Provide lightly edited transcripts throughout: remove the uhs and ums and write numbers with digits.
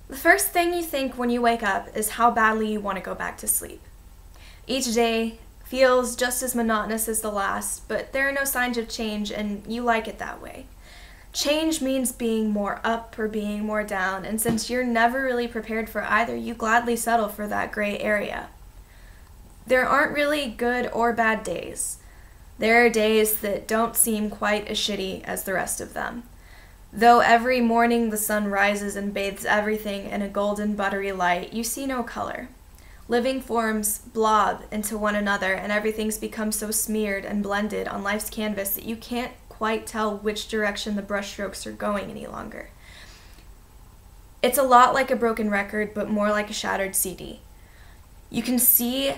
The first thing you think when you wake up is how badly you want to go back to sleep. Each day feels just as monotonous as the last, but there are no signs of change and you like it that way. Change means being more up or being more down, and since you're never really prepared for either, you gladly settle for that gray area. There aren't really good or bad days. There are days that don't seem quite as shitty as the rest of them. Though every morning the sun rises and bathes everything in a golden buttery light, you see no color. Living forms blob into one another and everything's become so smeared and blended on life's canvas that you can't quite tell which direction the brushstrokes are going any longer. It's a lot like a broken record, but more like a shattered CD. You can see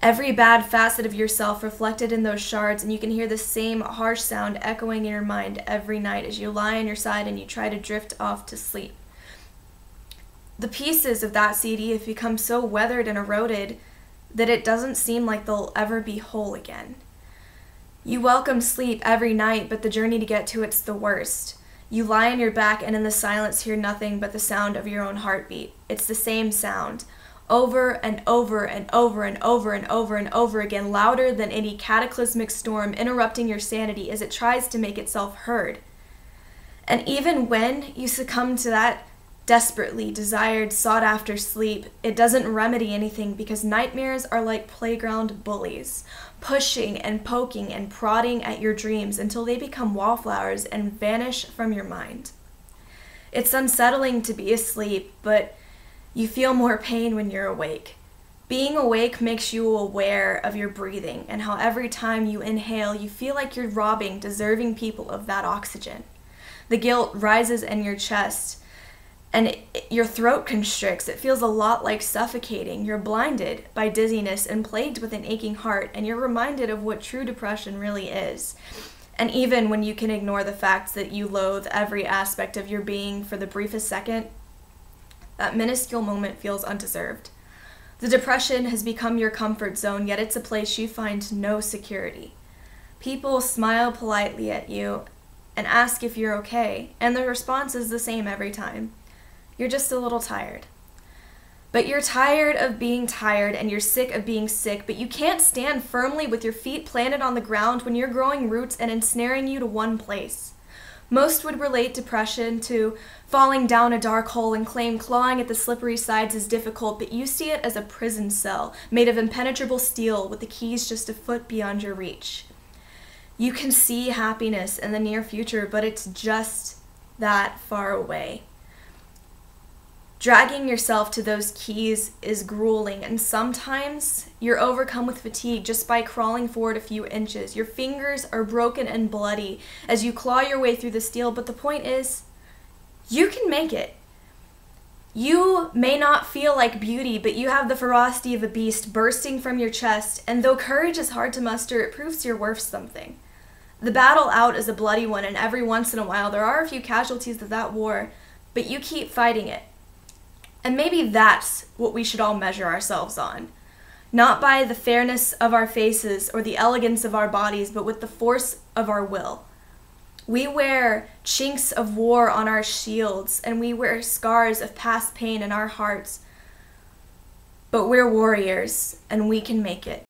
every bad facet of yourself reflected in those shards, and you can hear the same harsh sound echoing in your mind every night as you lie on your side and you try to drift off to sleep. The pieces of that CD have become so weathered and eroded that it doesn't seem like they'll ever be whole again. You welcome sleep every night, but the journey to get to it's the worst. You lie on your back and in the silence hear nothing but the sound of your own heartbeat. It's the same sound, over and over and over and over and over and over again, louder than any cataclysmic storm, interrupting your sanity as it tries to make itself heard. And even when you succumb to that desperately desired, sought-after sleep, it doesn't remedy anything because nightmares are like playground bullies, pushing and poking and prodding at your dreams until they become wallflowers and vanish from your mind. It's unsettling to be asleep, but you feel more pain when you're awake. Being awake makes you aware of your breathing and how every time you inhale, you feel like you're robbing deserving people of that oxygen. The guilt rises in your chest and your throat constricts. It feels a lot like suffocating. You're blinded by dizziness and plagued with an aching heart, and you're reminded of what true depression really is. And even when you can ignore the fact that you loathe every aspect of your being for the briefest second, that minuscule moment feels undeserved. The depression has become your comfort zone, yet it's a place you find no security. People smile politely at you and ask if you're okay, and the response is the same every time. You're just a little tired. But you're tired of being tired and you're sick of being sick, but you can't stand firmly with your feet planted on the ground when you're growing roots and ensnaring you to one place. Most would relate depression to falling down a dark hole and claim clawing at the slippery sides is difficult, but you see it as a prison cell made of impenetrable steel with the keys just a foot beyond your reach. You can see happiness in the near future, but it's just that far away. Dragging yourself to those keys is grueling, and sometimes you're overcome with fatigue just by crawling forward a few inches. Your fingers are broken and bloody as you claw your way through the steel, but the point is, you can make it. You may not feel like beauty, but you have the ferocity of a beast bursting from your chest, and though courage is hard to muster, it proves you're worth something. The battle out is a bloody one, and every once in a while there are a few casualties of that war, but you keep fighting it. And maybe that's what we should all measure ourselves on. Not by the fairness of our faces or the elegance of our bodies, but with the force of our will. We wear chinks of war on our shields, and we wear scars of past pain in our hearts. But we're warriors, and we can make it.